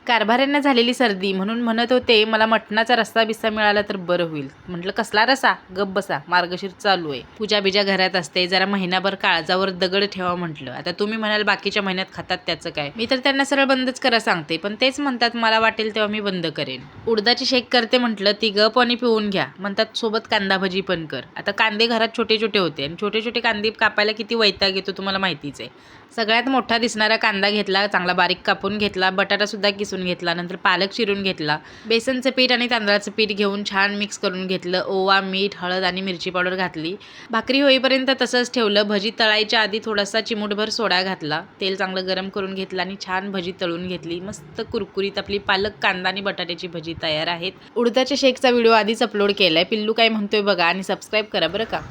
कारभाऱ्यांना झालेली सर्दी म्हणून म्हणत होते मला मटणाचा रस्सा बिस्सा मिळाला तर बरं होईल. म्हटलं कसला रसा, गप बसा, मार्गशीर्ष चालू आहे, पूजा बिजा घरात असते, जरा महिनाभर काळजावर दगड ठेवा म्हटलं. आता तुम्ही म्हणाल बाकीच्या महिन्यात खातात त्याचं काय, मी तर त्यांना सरळ बंदच करा सांगते, पण तेच म्हणतात मला वाटेल तेव्हा मी बंद करेन. उडदाची शेक करते म्हटलं, ती गप आणि पिऊन घ्या म्हणतात, सोबत कांदा भजी पण कर. आता कांदे घरात छोटे छोटे होते आणि छोटे छोटे कांदे कापायला किती वैताग येतो तुम्हाला माहितीच आहे. सगळ्यात मोठा दिसणारा कांदा घेतला, चांगला बारीक कापून घेतला, बटाटा सुद्धा किसून घेतला, नंतर पालक चिरून घेतला, बेसनचं पीठ आणि तांदळाचं पीठ घेऊन छान मिक्स करून घेतलं, ओवा, मीठ, हळद आणि मिरची पावडर घातली, भाकरी होईपर्यंत तसंच ठेवलं. भजी तळायच्या आधी थोडासा चिमूटभर सोडा घातला, तेल चांगलं गरम करून घेतलं आणि छान भजी तळून घेतली. मस्त कुरकुरीत आपली पालक, कांदा आणि बटाट्याची भजी तयार आहेत. उडदाच्या शेकचा व्हिडिओ आधीच अपलोड केलाय, पिल्लू काय म्हणतोय बघा आणि सबस्क्राईब करा बरं का.